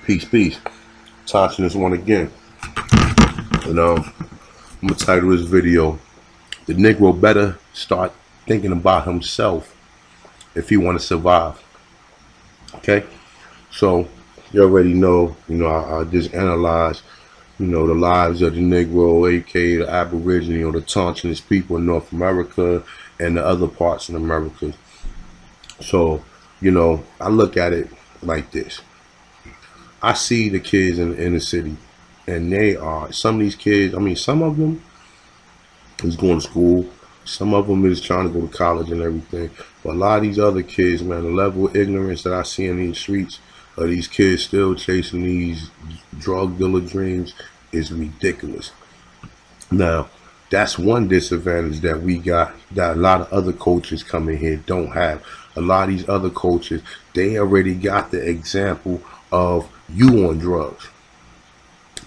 Peace, peace. Touching this one again. And I'm gonna title this video, "The Negro better start thinking about himself if he want to survive." Okay, so you already know. I just analyze, the lives of the Negro, aka the Aborigine or the Tonkinese people in North America and the other parts in America. So, I look at it like this. I see the kids in the city, and some of these kids, some of them is going to school, some of them is trying to go to college and everything, but a lot of these other kids, man, the level of ignorance that I see in these streets of these kids still chasing these drug dealer dreams is ridiculous. Now, that's one disadvantage that we got that a lot of other coaches coming here don't have. A lot of these other coaches, they already got the example of you on drugs.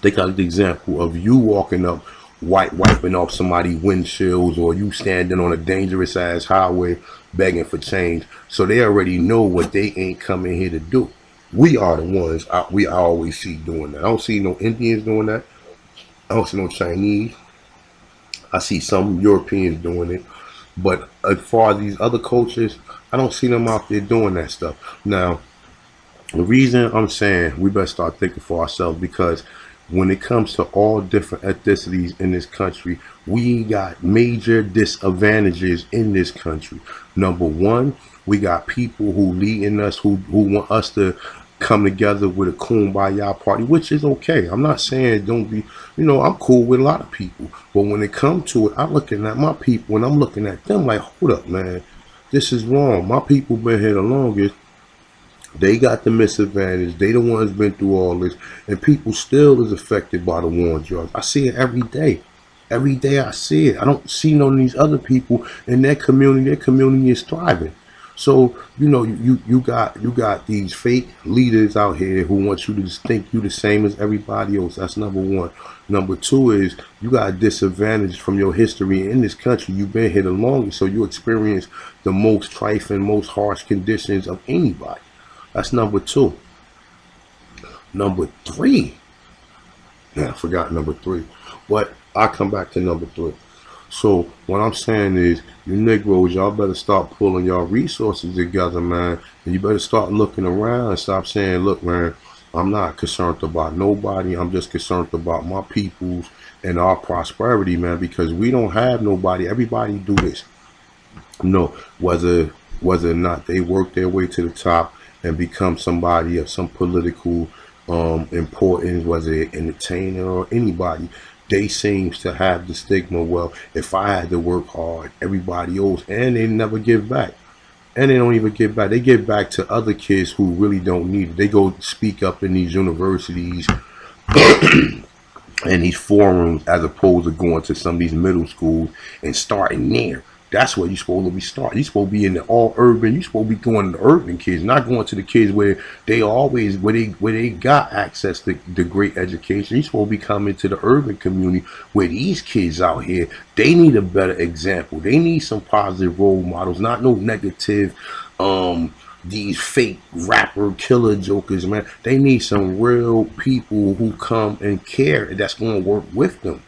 They got the example of you walking up, wiping off somebody's windshields, or you standing on a dangerous ass highway begging for change. So they already know what they ain't coming here to do. We are the ones I always see doing that. I don't see no Indians doing that. I don't see no Chinese. I see some Europeans doing it. But as far as these other coaches, I don't see them out there doing that stuff. Now, the reason I'm saying we better start thinking for ourselves, because when it comes to all different ethnicities in this country, we got major disadvantages in this country. Number one, we got people who leading us, who want us to come together with a kumbaya party, which is okay. I'm not saying don't be, I'm cool with a lot of people. But when it comes to it, I'm looking at my people and I'm looking at them like, hold up, man, this is wrong. My people been here the longest. They got the misadvantage. They the ones been through all this, and people still is affected by the war on drugs. I see it every day. Every day I see it. I don't see none of these other people in their community. Their community is thriving. So you got these fake leaders out here who want you to just think you the same as everybody else. That's number one. Number two is you got a disadvantage from your history in this country. You've been here the longest, so you experience the most trifling, most harsh conditions of anybody. That's number two. Number three. Yeah, I forgot number three. But I'll come back to number three. So what I'm saying is, you Negroes, y'all better start pulling y'all resources together, man. And you better start looking around and stop saying, look, man, I'm not concerned about nobody. I'm just concerned about my peoples and our prosperity, man, because we don't have nobody. Everybody do this. Whether or not they work their way to the top and become somebody of some political importance, whether an entertainer or anybody, they seems to have the stigma, well, if I had to work hard, everybody else, and they never give back. And they don't even give back. They give back to other kids who really don't need it. They go speak up in these universities and these forums, as opposed to going to some of these middle schools and starting there. That's where you're supposed to be starting. You're supposed to be in the all urban. You're supposed to be going to the urban kids, not going to the kids where they got access to the great education. You're supposed to be coming to the urban community where these kids out here, they need a better example. They need some positive role models, not no negative, these fake rapper killer jokers, man. They need some real people who come and care, that's going to work with them.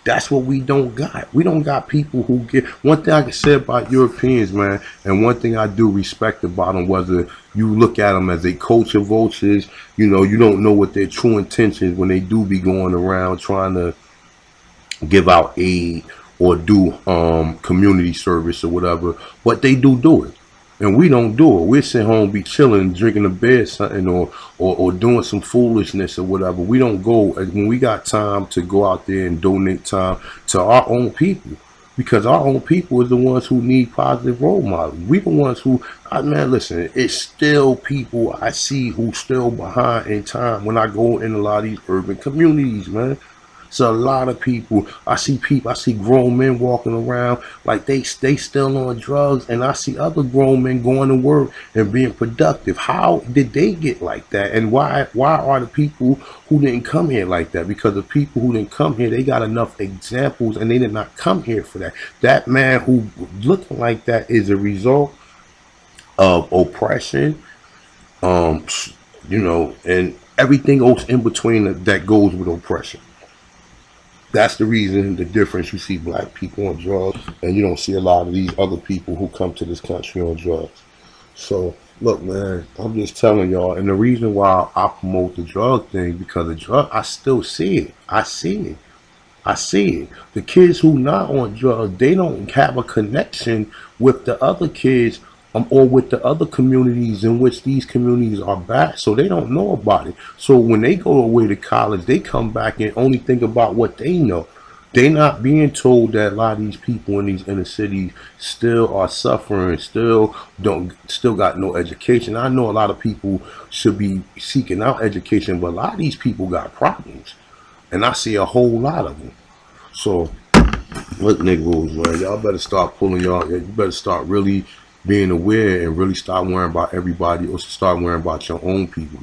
That's what we don't got. We don't got people who get. One thing I can say about Europeans, man, and one thing I do respect about them, whether you look at them as a coach of vultures, you don't know what their true intentions when they do be going around trying to give out aid or do community service or whatever, but they do it. And we don't do it. We're sitting home, be chilling, drinking a beer, something, or doing some foolishness or whatever. We don't go when we got time to go out there and donate time to our own people, because our own people is the ones who need positive role models. We the ones who, man, listen, it's still people I see who still behind in time when I go in a lot of these urban communities, man. So a lot of people, I see grown men walking around like they still on drugs, and I see other grown men going to work and being productive. How did they get like that? And why are the people who didn't come here like that? Because the people who didn't come here, they got enough examples and they did not come here for that. That man who looking like that is a result of oppression, you know, and everything else in between that goes with oppression. That's the reason, the difference. You see black people on drugs, and you don't see a lot of these other people who come to this country on drugs. So, look, man, I'm just telling y'all, and the reason why I promote the drug thing, because the drug, I still see it. I see it. I see it. The kids who not on drugs, they don't have a connection with the other kids, or with the other communities in which these communities are back, so they don't know about it. So when they go away to college, they come back and only think about what they know. They not being told that a lot of these people in these inner cities still are suffering, still got no education. I know a lot of people should be seeking out education, but a lot of these people got problems, and I see a whole lot of them. So look, Negroes, man, y'all better start pulling y'all. You better start really being aware and really start worrying about everybody else. Start worrying about your own people.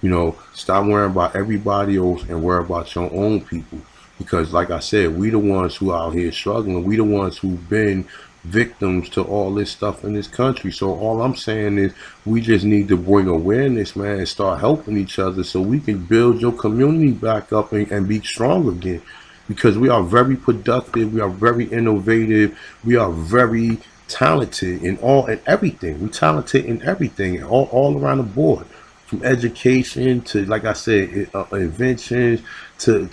You know, stop worrying about everybody else and worry about your own people. Because like I said, we the ones who out here struggling. We the ones who've been victims to all this stuff in this country. So all I'm saying is we just need to bring awareness, man, and start helping each other so we can build your community back up and be strong again. Because we are very productive, we are very innovative, we are very talented in everything. We're talented in everything, all around the board, from education to, like I said, inventions to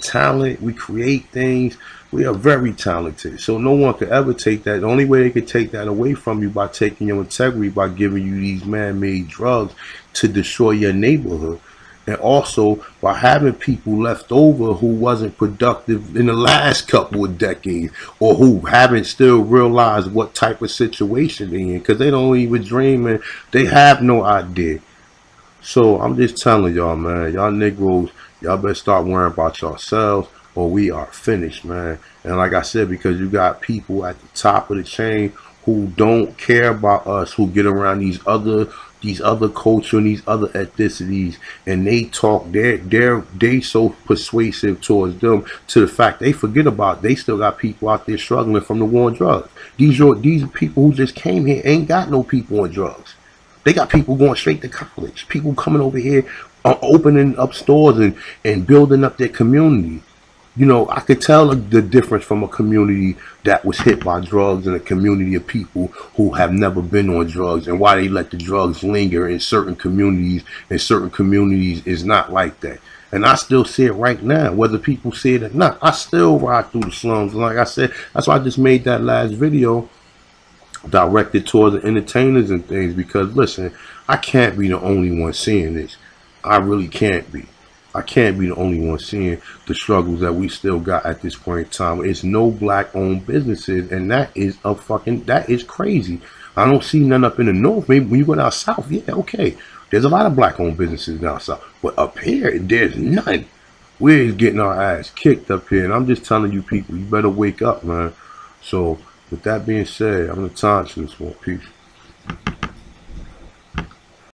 talent. We create things. We are very talented. So no one could ever take that. The only way they could take that away from you by taking your integrity, by giving you these man-made drugs to destroy your neighborhood. And also by having people left over who wasn't productive in the last couple of decades, or who haven't still realized what type of situation they're in, because they don't even dream and they have no idea. So I'm just telling y'all, man, y'all Negroes, y'all better start worrying about yourselves, or we are finished, man. And like I said, because you got people at the top of the chain who don't care about us, who get around these other culture and these other ethnicities, and they talk, they so persuasive towards them, to the fact they forget about they still got people out there struggling from the war on drugs. These people who just came here ain't got no people on drugs. They got people going straight to college, people coming over here, opening up stores and building up their community. You know, I could tell the difference from a community that was hit by drugs and a community of people who have never been on drugs, and why they let the drugs linger in certain communities, and certain communities is not like that. And I still see it right now, whether people see it or not. I still ride through the slums. And like I said, that's why I just made that last video directed towards the entertainers and things, because listen, I can't be the only one seeing this. I really can't be. I can't be the only one seeing the struggles that we still got at this point in time. It's no black owned businesses, and that is crazy. I don't see none up in the north. Maybe when you go down south, yeah, okay, there's a lot of black owned businesses down south, but up here there's none. We're getting our ass kicked up here, and I'm just telling you people, you better wake up, man. So with that being said, I'm gonna time to this one. Peace.